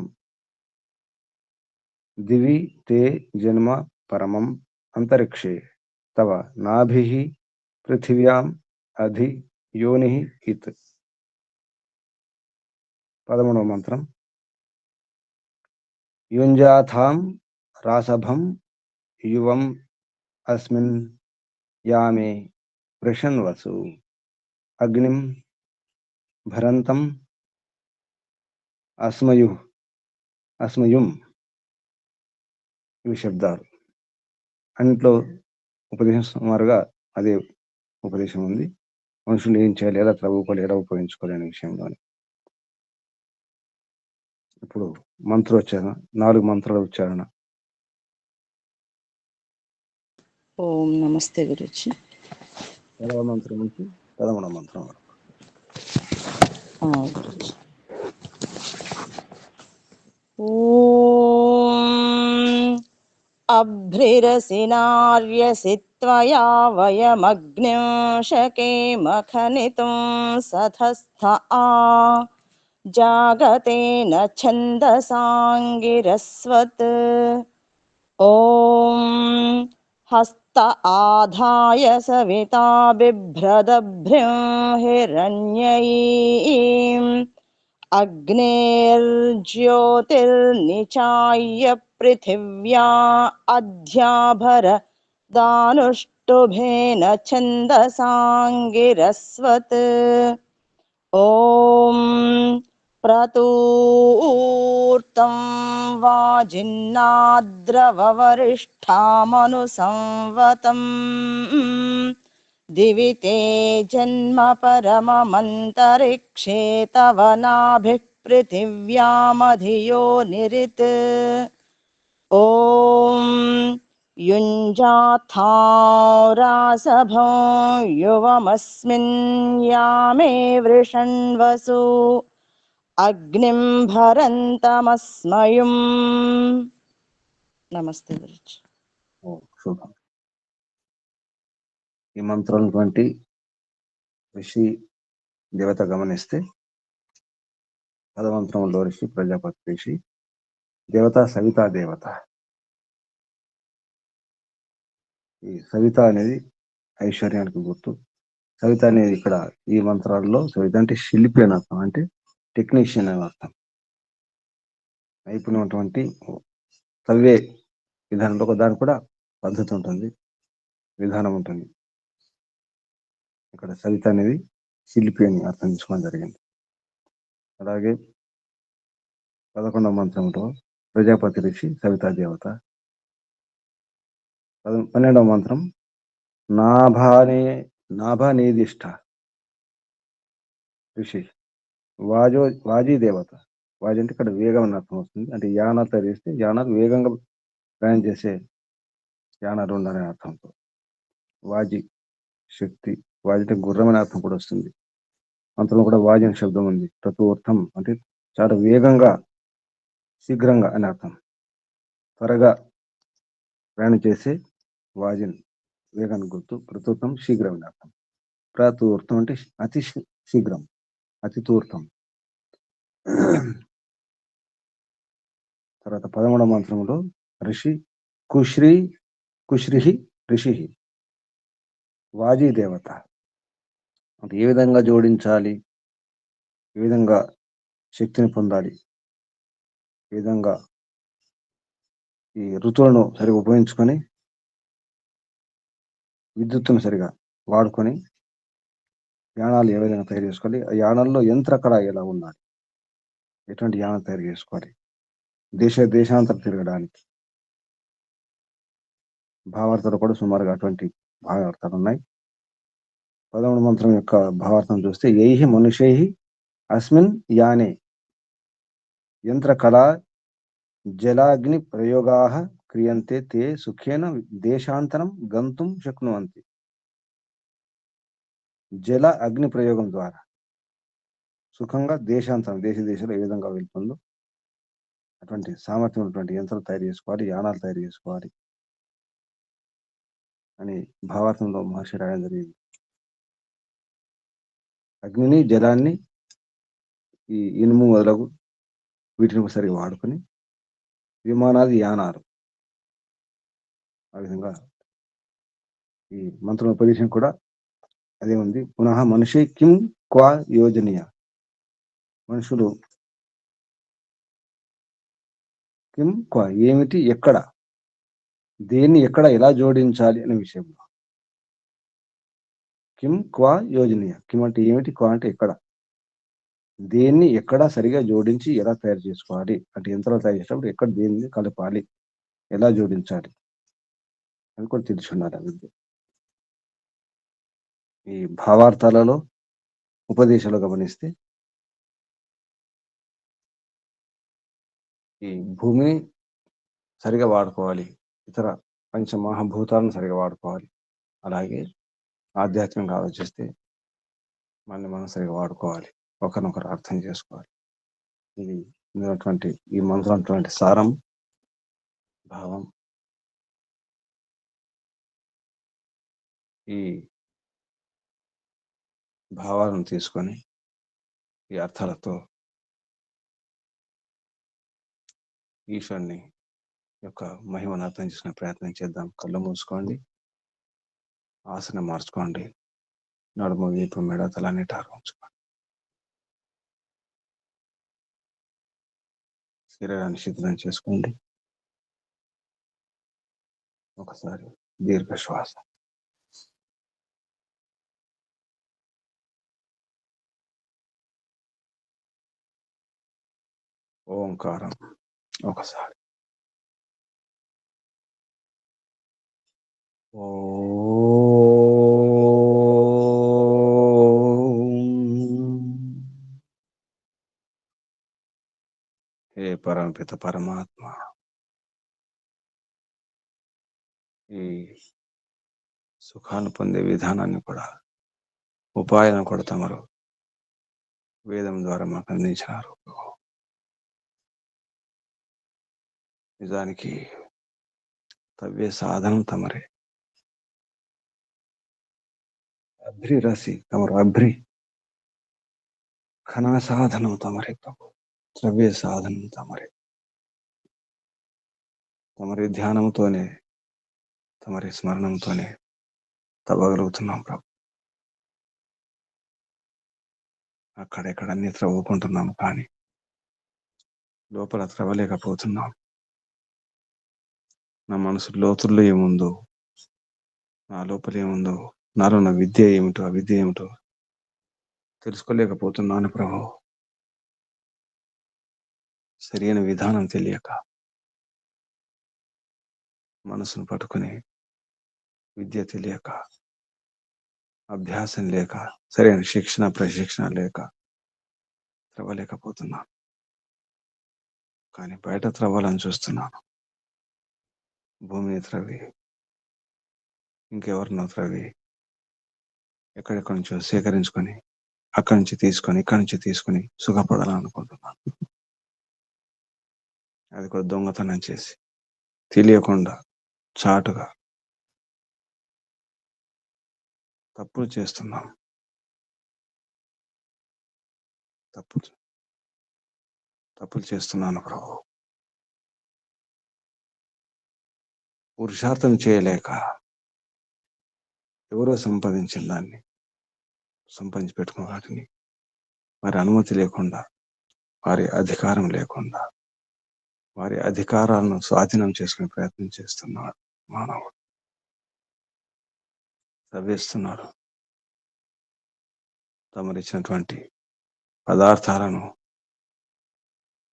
దివి తే జన్మ పరమం అంతరిక్షే తవ నాభిః పృథివ్యాం అధి యోనిః ఇత్. 13వ మంత్రం యుంజాథాం రాసభం యువం అస్మిన్ యామే వృషన్వసు అగ్నిం భరంతం అస్మయుం. ఇవి శబ్దాలు. అన్నింటిలో ఉపదేశం సుమారుగా అదే ఉపదేశం ఉంది. మనుషులు ఏం చేయాలి, ఎలా త్రవ్వుకోవాలి, ఎలా ఉపయోగించుకోవాలి అనే విషయంలోని. ఇప్పుడు మంత్రోచ్చారణ, 4 మంత్రాల ఉచ్చారణ. ఓం నమస్తే గురుజీ. 10వ మంత్రం నుంచి 13వ మంత్రం వరకు. గురుజీ. ఓం అభ్రిరసినార్యసి త్వయా వయమగ్నిం శకేమ ఖనితుం సధస్థ ఆ జాగతేన ఛందసాంగిరస్వత్. ఓం హస్త ఆధాయ సవితా బిభ్రదభ్రిం హిరణ్యయీం అగ్నేర్జ్యోతిర్నిచాయ్య పృథివ్యా అధ్యాభర దానుష్టుభేన ఛందసాంగిరస్వత్. ఓం ప్రతూర్తం వాజిన్నాద్రవవరిష్టామను సంవతం దివి తే జన్మ పరమమంతరిక్షే తవ నాభిః పృథివ్యామధియో నిరిత్. ఓం యుంజాథారాసభం యువమస్మిన్ యామే వృషన్వసు అగ్నిం భరంతమస్మయుం. నమస్తే గురుజీ. శుభం. ఈ మంత్రాలటువంటి ఋషి దేవత గమనిస్తే 10వ మంత్రంలో ఋషి ప్రజాపతి ఋషి, దేవత సవితా దేవత. ఈ సవిత అనేది ఐశ్వర్యానికి గుర్తు. సవిత అనేది ఇక్కడ ఈ మంత్రాల్లో సవిత అంటే శిల్పి అని అర్థం, అంటే టెక్నీషియన్ అని అర్థం. నైపుణ్యటువంటి తవ్వే విధానంలో దానికి కూడా పద్ధతి ఉంటుంది, విధానం ఉంటుంది. ఇక్కడ సవిత అనేది శిల్పి అని అర్థం చేసుకోవడం జరిగింది. అలాగే 11వ మంత్రంలో ప్రజాపతి ఋషి, సవితా దేవత. 12వ మంత్రం నాభానేదిష్ట ఋషి, వాజీ దేవత. వాజి అంటే ఇక్కడ వేగం అని అర్థం వస్తుంది. అంటే యానాలు తయారు చేస్తే యానాలు వేగంగా ప్రయాణం చేసే యానాలు ఉండాలనే అర్థంతో వాజి శక్తి. వాజి అంటే గుర్రం అనే అర్థం కూడా వస్తుంది. మంత్రంలో కూడా వాజి అనే శబ్దం ఉంది. తత్వర్థం అంటే చాలా వేగంగా, శీఘ్రంగా అని అర్థం. త్వరగా ప్రయాణం చేసే వాజిని వేగానికి గుర్తు. ప్రతూర్థం శీఘ్రం అని అర్థం. ప్రతూర్థం అంటే అతి శీఘ్రం, అతి తూర్థం. తర్వాత 13వ మంత్రంలో ఋషి కుశ్రి ఋషి, వాజీ దేవత. అంటే ఏ విధంగా జోడించాలి, ఏ విధంగా శక్తిని పొందాలి, ఏ విధంగా ఈ ఋతువులను సరిగా ఉపయోగించుకొని విద్యుత్తును సరిగా వాడుకొని యానాలు ఏ విధంగా తయారు చేసుకోవాలి, ఆ యానాల్లో యంత్రకళ ఎలా ఉండాలి, ఎటువంటి యానం తయారు చేసుకోవాలి, దేశాంతరం తిరగడానికి. భావార్థాలు కూడా సుమారుగా అటువంటి భావార్థాలు ఉన్నాయి. 13వ మంత్రం యొక్క భావార్థం చూస్తే యైహి మనుషై అస్మిన్ యానే యంత్రకళా జలాగ్ని ప్రయోగా క్రియంతే తే సుఖేన దేశాంతరం గంతుం శక్నువంతి. జల అగ్ని ప్రయోగం ద్వారా సుఖంగా దేశాంతరం, దేశాలు ఏ విధంగా వెళ్తుందో అటువంటి సామర్థ్యం ఉన్నటువంటి యంత్రాలు తయారు చేసుకోవాలి, యానాలు తయారు చేసుకోవాలి అని భావార్థంలో మహర్షి రాయడం జరిగింది. అగ్నిని, జలాన్ని, ఈ ఇనుము మొదలగు వీటిని సరిగా వాడుకొని విమానాలు, యానాలు ఆ విధంగా ఈ మంత్రం ఉపదేశం కూడా అదే ఉంది. పునః మనుషే కిం క్వా యోజనీయ, మనుషులు కిం క్వా ఏమిటి, ఎక్కడ, దేన్ని ఎక్కడ ఎలా జోడించాలి అనే విషయంలో. కిం క్వా యోజనీయ, కిం అంటే ఏమిటి, క్వా అంటే ఎక్కడ, దేన్ని ఎక్కడ సరిగా జోడించి ఎలా తయారు చేసుకోవాలి, అంటే యంత్రాలు తయారు చేసేటప్పుడు ఎక్కడ దేన్ని కలపాలి, ఎలా జోడించాలి అని కూడా తెలిసి ఉండాలి. విద్య ఈ భావార్థాలలో ఉపదేశాలు గమనిస్తే ఈ భూమిని సరిగా వాడుకోవాలి, ఇతర పంచమహాభూతాలను సరిగా వాడుకోవాలి, అలాగే ఆధ్యాత్మికంగా ఆలోచిస్తే మనం సరిగా వాడుకోవాలి, ఒకరినొకరు అర్థం చేసుకోవాలి. ఇది ఉన్నటువంటి ఈ మంత్రం సారం, భావం. ఈ భావాలను తీసుకొని ఈ అర్థాలతో ఈశ్వరుని యొక్క మహిమను అర్థం చేసుకునే ప్రయత్నం చేద్దాం. కళ్ళు మూసుకోండి, ఆసనం మార్చుకోండి, నడుము, వీపు, మెడ, తలన్నిటారు ఉంచుకోండి. శరీరాన్ని శిథిలం చేసుకోండి. ఒకసారి దీర్ఘ శ్వాస. ఓంకారం ఒకసారి. హే పరమపిత పరమాత్మ, ఈ సుఖాన్ని పొందే విధానాన్ని కూడా, ఉపాయాన్ని కూడా తమరు వేదం ద్వారా మాకు అందించినారు. నిజానికి తవ్వే సాధనం తమరే. అభ్రి రసి తమరు, అభ్రి ఖనా సాధనం తమరే ప్రభు, త్రవ్వే సాధనం తమరే. తమరి ధ్యానంతోనే, తమరి స్మరణంతోనే తవ్వగలుగుతున్నాం ప్రభు. అక్కడెక్కడ అన్ని త్రవ్వుకుంటున్నాం, కానీ లోపల త్రవ్వలేకపోతున్నాం. నా మనసు లోతుల్లో ఏముందో, నా లోపల ఏముందో, నాలో ఉన్న విద్య ఏమిటో, అవిద్య ఏమిటో తెలుసుకోలేకపోతున్నాను ప్రభు. సరైన విధానం తెలియక మనసును పట్టుకుని విద్య తెలియక, అభ్యాసం లేక, సరైన శిక్షణ ప్రశిక్షణ లేక త్రవ్వలేకపోతున్నాను. కానీ బయట త్రవ్వాలని చూస్తున్నాను. భూమిని త్రవ్వి, ఇంకెవరినో త్రవ్వి, ఎక్కడెక్కడి నుంచో సేకరించుకొని, అక్కడి నుంచి తీసుకొని, ఇక్కడి నుంచి తీసుకొని సుఖపడాలనుకుంటున్నాను. అది కూడా దొంగతనం చేసి, తెలియకుండా, చాటుగా తప్పులు చేస్తున్నాం. తప్పులు చేస్తున్నాను ప్రభు. పురుషార్థం చేయలేక ఎవరో సంపాదించిన దాన్ని సంపాదించి పెట్టుకున్న వాటిని వారి అనుమతి లేకుండా, వారి అధికారం లేకుండా, వారి అధికారాలను స్వాధీనం చేసుకునే ప్రయత్నం చేస్తున్నాడు మానవుడు. తవ్వేస్తున్నాడు. తమరిచ్చినటువంటి పదార్థాలను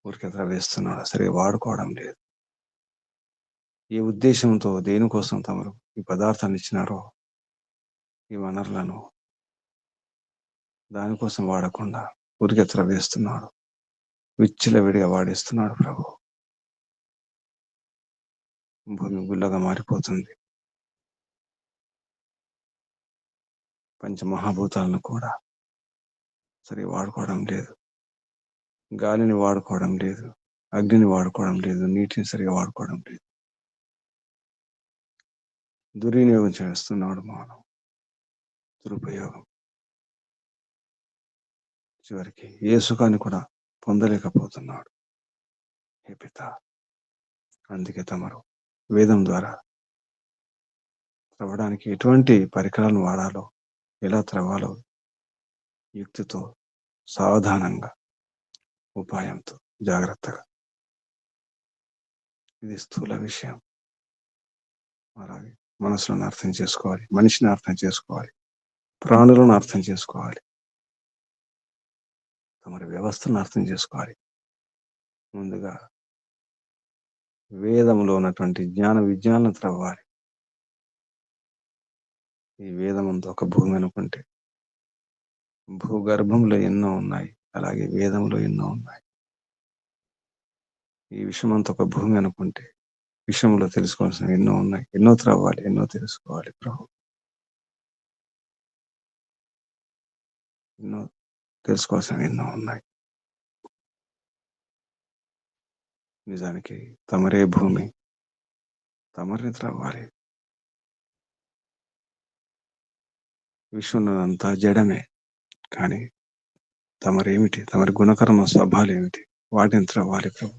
ఊరికే త్రవ్వేస్తున్నాడు. సరిగా వాడుకోవడం లేదు. ఏ ఉద్దేశంతో, దేనికోసం తమరు ఈ పదార్థాన్ని ఇచ్చినారో, ఈ వనరులను దానికోసం వాడకుండా ఊరికే త్రవ్వేస్తున్నాడు. విచ్చలవిడిగా వాడేస్తున్నాడు ప్రభు. భూమి గుల్లగా మారిపోతుంది. పంచమహాభూతాలను కూడా సరిగా వాడుకోవడం లేదు. గాలిని వాడుకోవడం లేదు, అగ్నిని వాడుకోవడం లేదు, నీటిని సరిగా వాడుకోవడం లేదు. దుర్వినియోగం చేస్తున్నాడు మానవ. దురుపయోగం. చివరికి ఏ సుఖాన్ని కూడా పొందలేకపోతున్నాడు. హే పిత, అందుకే తమరు వేదం ద్వారా త్రవ్వడానికి ఎటువంటి పరికరాలను వాడాలో, ఎలా త్రవ్వాలో యుక్తితో, సావధానంగా, ఉపాయంతో, జాగ్రత్తగా. ఇది స్థూల విషయం. అలాగే మనసులను అర్థం చేసుకోవాలి, మనిషిని అర్థం చేసుకోవాలి, ప్రాణులను అర్థం చేసుకోవాలి, తమరి వ్యవస్థను అర్థం చేసుకోవాలి. ముందుగా వేదంలో ఉన్నటువంటి జ్ఞాన విజ్ఞానాలను త్రవ్వాలి. ఈ వేదం అంతా ఒక భూమి అనుకుంటే భూగర్భంలో ఎన్నో ఉన్నాయి, అలాగే వేదంలో ఎన్నో ఉన్నాయి. ఈ విషయం అంతా ఒక భూమి అనుకుంటే విషయంలో తెలుసుకోవాల్సిన ఎన్నో ఉన్నాయి. ఎన్నో త్రవ్వాలి, ఎన్నో తెలుసుకోవాలి ప్రభు. ఎన్నో తెలుసుకోవాల్సిన ఎన్నో ఉన్నాయి. నిజానికి తమరే భూమి, తమరిని త్రవ్వాలి. విశ్వంలో అంతా జడమే. కానీ తమరేమిటి, తమరి గుణకర్మ స్వభావాలు ఏమిటి, వాటిని త్రవ్వాలి ప్రభు.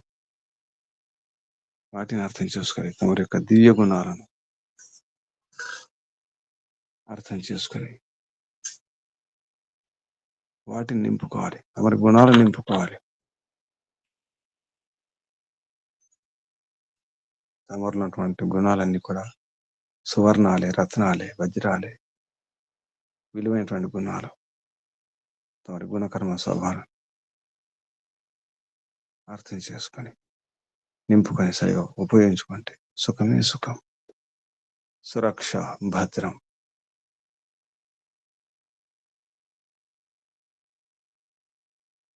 వాటిని అర్థం చేసుకోవాలి. తమరి యొక్క దివ్య గుణాలను అర్థం చేసుకొని వాటిని నింపుకోవాలి. తమరి గుణాలను నింపుకోవాలి. తమరిలో ఉన్నటువంటి గుణాలన్నీ కూడా సువర్ణాలే, రత్నాలే, వజ్రాలే, విలువైనటువంటి గుణాలు. తమరి గుణకర్మ స్వభావం అర్థం చేసుకొని నింపుకొని సరిగా ఉపయోగించుకుంటే సుఖమే సుఖం, సురక్ష, భద్రం.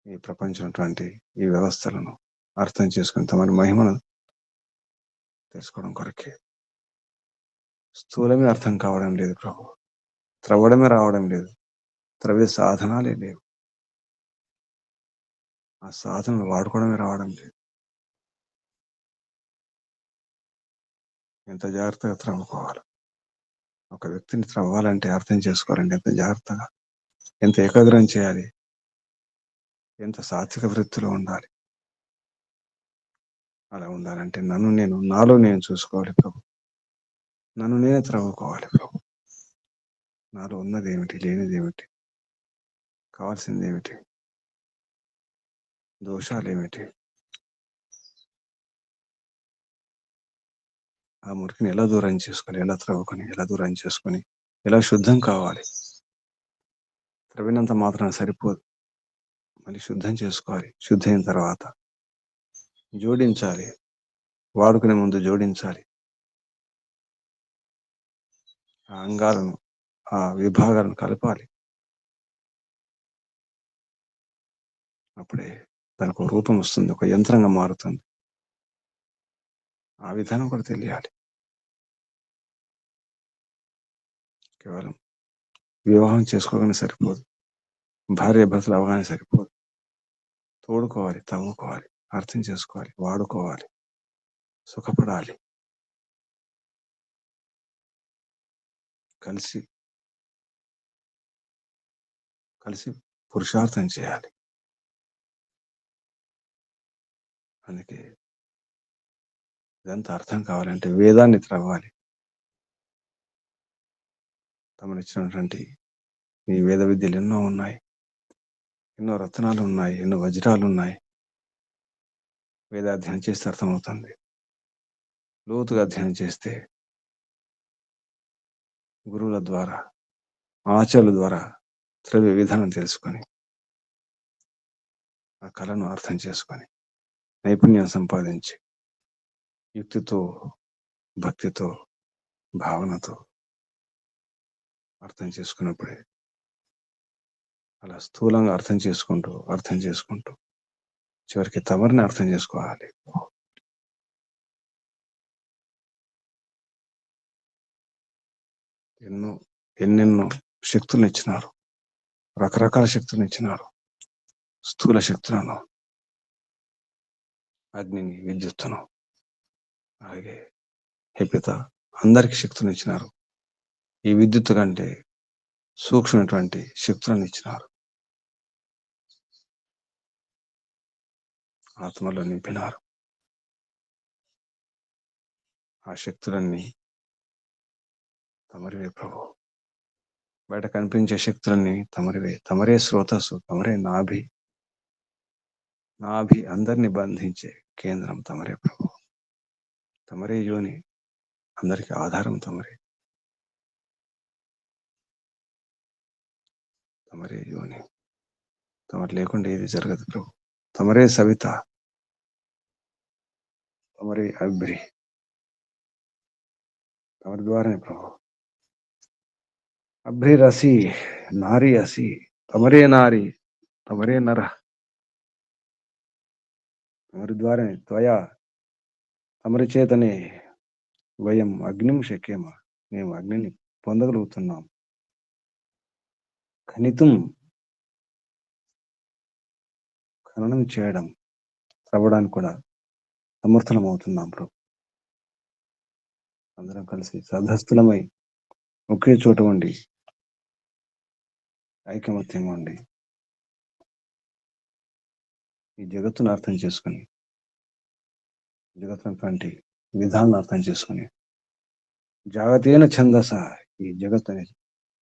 ఈ ప్రపంచం ఈ వ్యవస్థలను అర్థం చేసుకుని తమరి మహిమను తెలుసుకోవడం కొరకే. స్థూలమే అర్థం కావడం లేదు ప్రభు. త్రవ్వడమే రావడం లేదు. త్రవ్వే సాధనాలే లేవు. ఆ సాధనలు వాడుకోవడమే రావడం లేదు. ఎంత జాగ్రత్తగా త్రవ్వుకోవాలి. ఒక వ్యక్తిని త్రవ్వాలంటే అర్థం చేసుకోవాలంటే ఎంత జాగ్రత్తగా, ఎంత ఏకాగ్రం చేయాలి, ఎంత సాత్విక వృత్తిలో ఉండాలి. అలా ఉండాలంటే నాలో నేను చూసుకోవాలి ప్రభు. నన్ను నేనే త్రవ్వుకోవాలి ప్రభు. నాలో ఉన్నది ఏమిటి, లేనిది ఏమిటి, కావాల్సింది ఏమిటి, దోషాలు ఏమిటి, ఆ మురికిని ఎలా దూరం చేసుకొని, ఎలా త్రవ్వుకొని, ఎలా దూరం చేసుకొని, ఎలా శుద్ధం కావాలి. త్రవ్వినంత మాత్రం సరిపోదు. మళ్ళీ శుద్ధం చేసుకోవాలి. శుద్ధమైన తర్వాత జోడించాలి. వాడుకునే ముందు జోడించాలి. ఆ అంగాలను, ఆ విభాగాలను కలపాలి. అప్పుడే దానికి ఒక రూపం వస్తుంది, ఒక యంత్రంగా మారుతుంది. ఆ విధానం కూడా తెలియాలి. కేవలం వివాహం చేసుకోగానే సరిపోదు, భార్య భర్తలు అవగానే సరిపోదు. తోడుకోవాలి, తవ్వుకోవాలి, అర్థం చేసుకోవాలి, వాడుకోవాలి, సుఖపడాలి, కలిసి కలిసి పురుషార్థం చేయాలి. అందుకే ఇదంతా అర్థం కావాలంటే వేదాన్ని త్రవ్వాలి. తమనిచ్చినటువంటి ఈ వేద విద్యలు ఎన్నో ఉన్నాయి, ఎన్నో రత్నాలు ఉన్నాయి, ఎన్నో వజ్రాలు ఉన్నాయి. వేదాధ్యయనం చేస్తే అర్థమవుతుంది. లోతుగా అధ్యయనం చేస్తే గురువుల ద్వారా, ఆచార్యుల ద్వారా త్రవ్య విధానం తెలుసుకొని, ఆ కళను అర్థం చేసుకొని, నైపుణ్యం సంపాదించి, యుక్తితో, భక్తితో, భావనతో అర్థం చేసుకున్నప్పుడే, అలా స్థూలంగా అర్థం చేసుకుంటూ చివరికి తమరిని అర్థం చేసుకోవాలి. ఎన్నెన్నో శక్తులను ఇచ్చినారు, రకరకాల శక్తులను ఇచ్చినారు. స్థూల శక్తులను, అగ్నిని, విద్యుత్తును, అలాగే హే పిత అందరికి శక్తులను ఇచ్చినారు. ఈ విద్యుత్తు కంటే సూక్ష్మమైనటువంటి శక్తులను ఇచ్చినారు. ఆత్మలో నింపినారు. ఆ శక్తులన్నీ తమరివే ప్రభు. బయట కనిపించే శక్తులన్నీ తమరివే. తమరే స్రోతస్సు, తమరే నాభి. నాభి అందరినీ బంధించే కేంద్రం తమరే ప్రభు. తమరే యోని, అందరికి ఆధారం తమరే. తమరే యోని, తమరు లేకుండా ఏది జరగదు ప్రభు. తమరే సవిత, తమరే అభ్రి, తమరి ద్వారానే ప్రభు. అభ్రి రసి, నారి అసి, తమరే నారి, తమరే నర. తమరి ద్వారానే, త్వయా, తమరి చేతనే వయం అగ్నిం శక్యమ, మేము అగ్నిని పొందగలుగుతున్నాం. ఖనితం, ఖననం చేయడం, త్రవ్వడానికి కూడా సమర్థనం అవుతున్నాం ప్రభు. అందరం కలిసి సదస్తులమై ఒకే చోట ఉండి, ఐకమత్యంగా ఉండి, ఈ జగత్తును అర్థం చేసుకుని, జగత్తునటువంటి విధానాన్ని అర్థం చేసుకుని, జాగతీన ఛందస, ఈ జగత్ అనే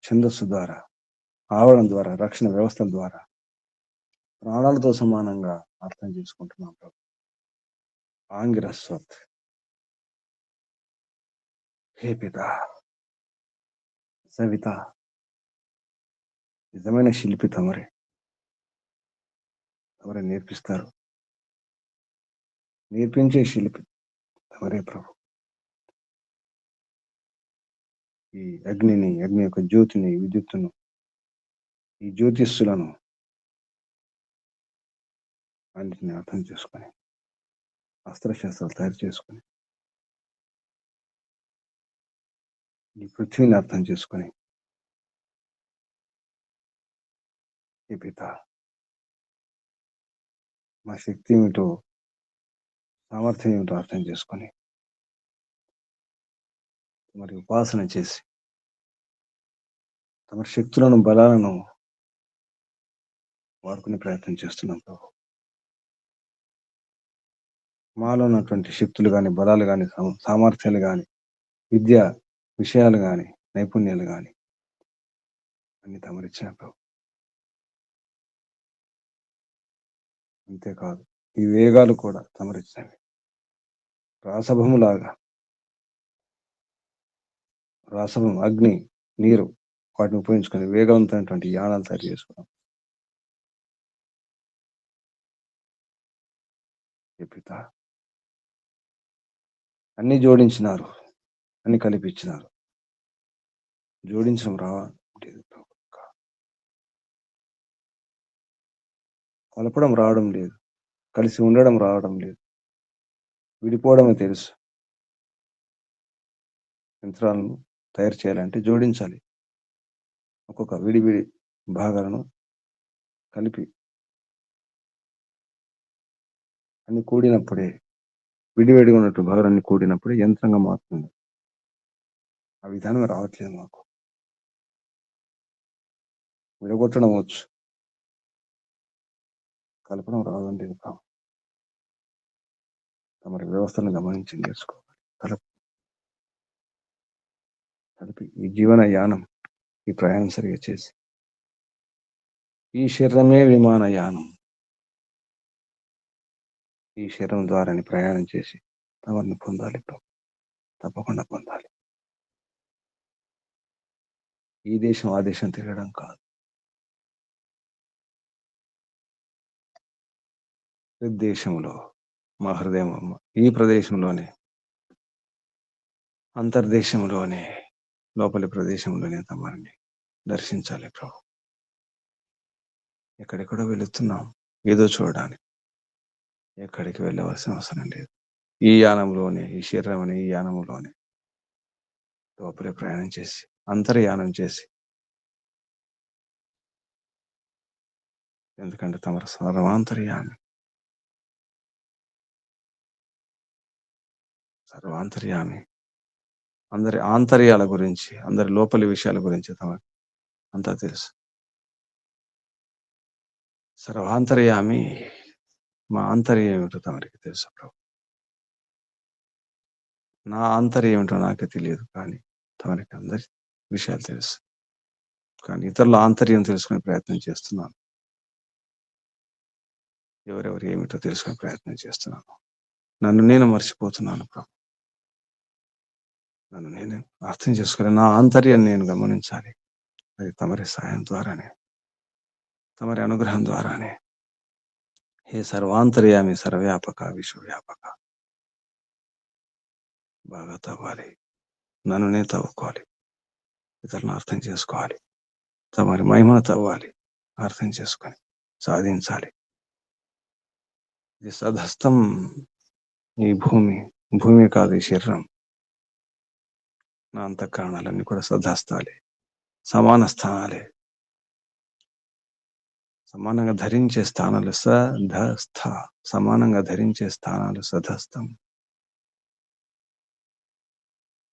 ఛందస్సు ద్వారా, ఆవరణ ద్వారా, రక్షణ వ్యవస్థల ద్వారా ప్రాణాలతో సమానంగా అర్థం చేసుకుంటున్నాం ప్రభు. ఆంగిరస్వత్, హే పిత, సవిత, నిజమైన శిల్పి తమరే. తమరే నేర్పిస్తారు, నేర్పించే శిల్పి తమరే ప్రభు. ఈ అగ్నిని, అగ్ని యొక్క జ్యోతిని, విద్యుత్తును, ఈ జ్యోతిష్సులను అన్నిటిని అర్థం చేసుకొని, అస్త్రశస్త్రాలు తయారు చేసుకొని, ఈ పృథ్వీని అర్థం చేసుకొని, ఈ పిత మా శక్తి ఏమిటో, సామర్థ్యం ఏమిటో అర్థం చేసుకొని, మరి ఉపాసన చేసి, తమ శక్తులను, బలాలను వాడుకునే ప్రయత్నం చేస్తున్నాం ప్రభు. మాలో ఉన్నటువంటి శక్తులు కానీ, బలాలు కానీ, సామర్థ్యాలు కానీ, విద్య విషయాలు కానీ, నైపుణ్యాలు కానీ అన్ని తమరిచ్చిన ప్రభు. అంతేకాదు, ఈ వేగాలు కూడా తమరిచ్చినవి. రాసభములాగా, రాసభం, అగ్ని, నీరు, వాటిని ఉపయోగించుకొని వేగవంతమైనటువంటి యానాలు తయారు చేసుకున్నాం. పిత అన్ని జోడించినారు, అన్ని కలిపిచ్చినారు. జోడించడం రావట్లేదు ప్రభు. కలపడం రావడం లేదు, కలిసి ఉండడం రావడం లేదు, విడిపోవడమే తెలుసు. యంత్రాలను తయారు చేయాలంటే జోడించాలి, ఒక్కొక్క విడివిడి భాగాలను కలిపి అన్ని కూడినప్పుడే, విడివిడిగా ఉన్నట్టు భాగాలన్నీ కూడినప్పుడే యంత్రంగా మారుతుంది. ఆ విధానం రావట్లేదు మాకు. విడగొట్టడం వచ్చు, కలపడం రావడం లేదు. తమరి వ్యవస్థను గమనించి నేర్చుకోవాలి. కలిపి ఈ జీవన యానం, ఈ ప్రయాణం సరిగా చేసి, ఈ శరీరమే విమానయానం, ఈ శరీరం ద్వారాని ప్రయాణం చేసి తమరిని పొందాలి ప్రభు, తప్పకుండా పొందాలి. ఈ దేశం ఆ దేశం తిరగడం కాదు, దేశంలో మా హృదయం ఈ ప్రదేశంలోనే, అంతర్దేశంలోనే, లోపలి ప్రదేశంలోనే తమరిని దర్శించాలి ప్రభు. ఎక్కడెక్కడో వెళుతున్నాం ఏదో చూడడానికి, ఎక్కడికి వెళ్ళవలసిన అవసరం లేదు. ఈ యానంలోనే, ఈ శరీరం అనే ఈ యానంలోనే లోపలే ప్రయాణం చేసి, అంతర్యానం చేసి, ఎందుకంటే తమ సర్వాంతర్యామి, సర్వాంతర్యామి, అందరి ఆంతర్యాల గురించి, అందరి లోపలి విషయాల గురించి తమకు అంతా తెలుసు. సర్వాంతర్యామి, మా ఆంతర్యం ఏమిటో తమరికి తెలుసు ప్రభు. నా ఆంతర్యం ఏమిటో నాకే తెలియదు, కానీ తమరికి అందరి విషయాలు తెలుసు. కానీ ఇతరుల ఆంతర్యం తెలుసుకునే ప్రయత్నం చేస్తున్నాను. ఎవరెవరు ఏమిటో తెలుసుకునే ప్రయత్నం చేస్తున్నాను. నన్ను నేను మర్చిపోతున్నాను ప్రభు. నన్ను నేను అర్థం చేసుకుని నా ఆంతర్యాన్ని నేను గమనించాలి. అది తమరి సాయం ద్వారానే, తమరి అనుగ్రహం ద్వారానే. హే సర్వాంతర్యామి, సర్వవ్యాపక, విశ్వవ్యాపక, బాగా తవ్వాలి, నన్ను నేను తవ్వుకోవాలి, ఇతరులను అర్థం చేసుకోవాలి, తమరి మహిమను తవ్వాలి, అర్థం చేసుకొని సాధించాలి. ఇది సదహస్తం, ఈ భూమి కాదు ఈ శరీరం. నా అంతఃకరణాలన్నీ కూడా సదహస్తాలే, సమాన స్థానాలే, సమానంగా ధరించే స్థానాలు సధస్థ, సమానంగా ధరించే స్థానాలు సదహస్తం.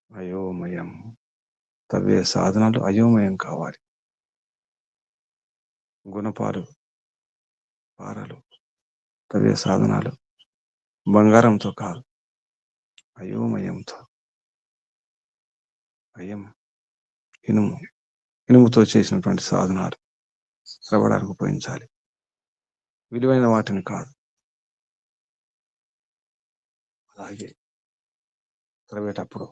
అయోమయం, తవ్వే సాధనాలు అయోమయం కావాలి. గుణపాలు, పారలు, తవ్వే సాధనాలు బంగారంతో కాదు, అయోమయంతో. అయం ఇనుముతో చేసినటువంటి సాధనాలు శ్రవడానికి ఉపయోగించాలి, విలువైన వాటిని కాదు. అలాగే త్రవ్వేటప్పుడు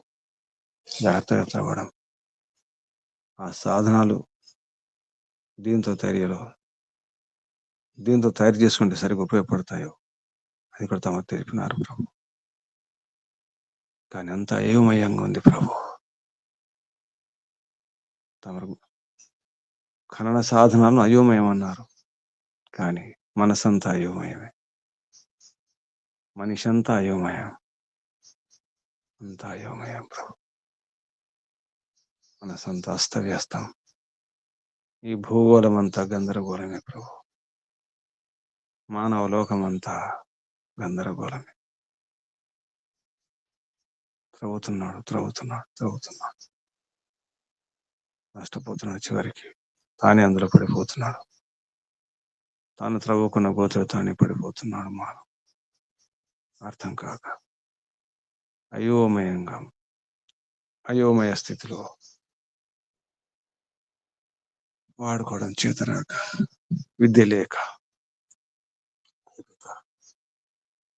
జాగ్రత్తగా త్రవ్వడం. ఆ సాధనాలు దీంతో తయారు చేసుకుంటే సరిగ్గా ఉపయోగపడతాయో అది కూడా తమకు తెలిపినారు ప్రభు. కానీ అంత అయోమయంగా ఉంది ప్రభు. తమరు ఖనన సాధనాలను అయోమయం అన్నారు, కానీ మనసంతా అయోమయమే, మనిషి అంతా అయోమయం, అంతా అయోమయం ప్రభు. మనసంతా అస్తవ్యస్తం, ఈ భూగోళం అంతా గందరగోళమే ప్రభు. మానవ లోకమంతా గందరగోళమే. త్రవ్వుతున్నాడు, నష్టపోతున్నాడు. చివరికి తానే అందులో పడిపోతున్నాడు. తాను త్రవ్వుకున్న గోతులు తానే పడిపోతున్నాడు. మానవ అర్థం కాక అయోమయ స్థితిలో వాడుకోవడం చేతరాక, విద్య లేక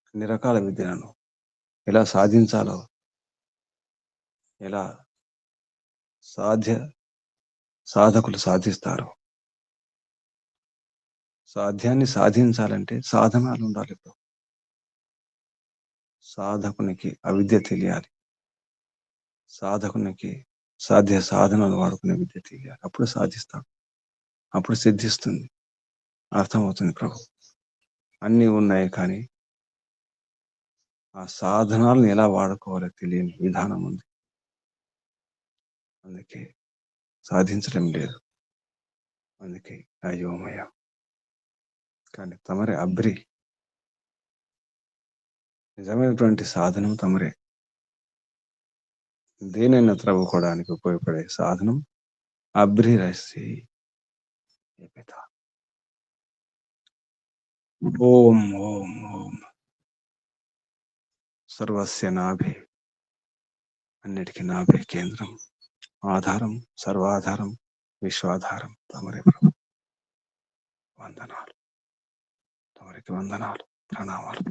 అన్ని రకాల విద్యలను ఎలా సాధించాలో, ఎలా సాధకులు సాధిస్తారో, సాధ్యాన్ని సాధించాలంటే సాధనాలు ఉండాలి. సాధకునికి అవిద్య తెలియాలి, సాధకునికి సాధ్య సాధనాలు వాడుకునే విద్య తీయాలి. అప్పుడు సాధిస్తాం, అప్పుడు సిద్ధిస్తుంది. అర్థమవుతుంది ప్రభు. అన్నీ ఉన్నాయి కానీ ఆ సాధనాలను ఎలా వాడుకోవాలో తెలియని విధానం ఉంది. అందుకే సాధించడం లేదు. అందుకే అయోమయ. కానీ తమరే అబ్రి, నిజమైనటువంటి సాధనం తమరే. దేనైనా త్రవ్వుకోవడానికి ఉపయోగపడే సాధనం అబ్రి రసి. ఓం ఓం ఓం. సర్వస్య నాభి, అన్నిటికీ నాభి కేంద్రం, ఆధారం, సర్వాధారం, విశ్వాధారం తమరే ప్రభు. వందనాలు, తమరికి వందనాలు, ప్రణామాలు.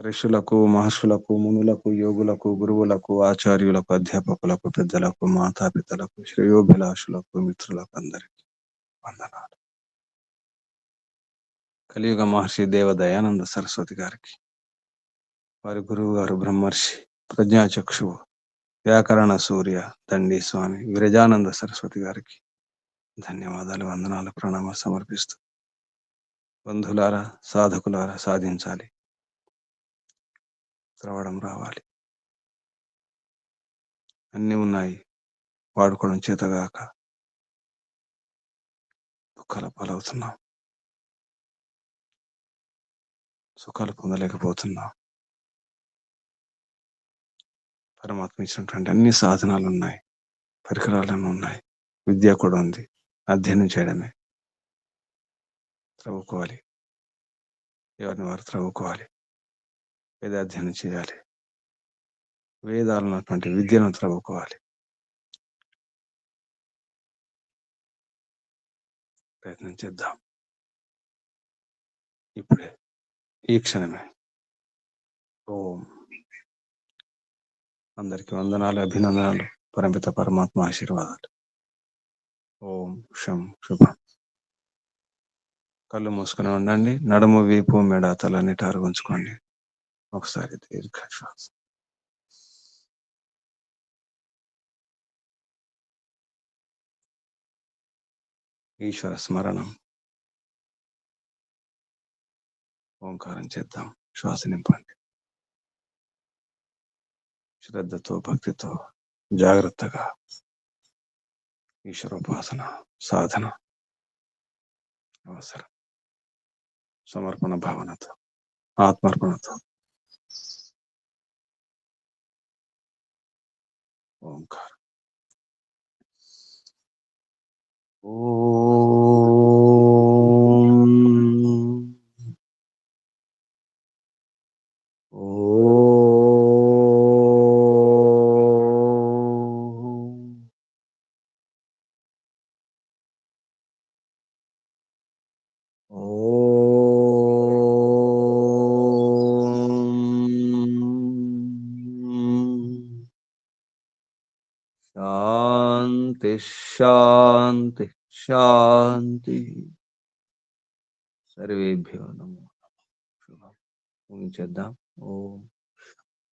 ఋషులకు, మహర్షులకు, మునులకు, యోగులకు, గురువులకు, ఆచార్యులకు, అధ్యాపకులకు, పెద్దలకు, మాతాపితలకు, శ్రేయోభిలాషులకు, మిత్రులకు అందరికీ వందనాలు. కలియుగ మహర్షి దేవ దయానంద సరస్వతి గారికి, వారి గురువు గారు బ్రహ్మర్షి ప్రజ్ఞాచక్షువు వ్యాకరణ సూర్య దండి స్వామి విరజానంద సరస్వతి గారికి ధన్యవాదాలు, వందనాలు, ప్రణామాలు సమర్పిస్తూ, బంధులారా, సాధకులారా, సాధించాలి, త్రవడం రావాలి. అన్నీ ఉన్నాయి, వాడుకోవడం చేతగాక దుఃఖాల పాలవుతున్నాం, సుఖాలు పొందలేకపోతున్నాం. పరమాత్మ ఇచ్చినటువంటి అన్ని సాధనాలు ఉన్నాయి, పరికరాలను ఉన్నాయి, విద్య కూడా ఉంది. అధ్యయనం చేయడమే, త్రవ్వుకోవాలి, ఎవరిని వారు త్రవ్వుకోవాలి, వేదాధ్యయనం చేయాలి, వేదాలు ఉన్నటువంటి విద్యను త్రవ్వుకోవాలి. ప్రయత్నం చేద్దాం ఇప్పుడే, ఈ క్షణమే. ఓం. అందరికీ వందనాలు, అభినందనాలు, పరమిత పరమాత్మ ఆశీర్వాదాలు. ఓం శం శుభం. కళ్ళు మూసుకుని ఉండండి. నడుము, వీపు, మెడ, తలన్నిటి అరుగుంచుకోండి. ఒకసారి దీర్ఘ శ్వాస. ఈశ్వర స్మరణం. ఓంకారం చేద్దాం. శ్వాస నింపండి. శ్రద్ధతో, భక్తితో, జాగ్రత్తగా ఈశ్వరోపాసన సాధన అవసరం. సమర్పణ భావనతో, ఆత్మర్పణతో ఓంకారం. శాంతి శాంతి శాంతి. సర్వేభ్యో నమో. శుభం. చేద్దాం. ఓం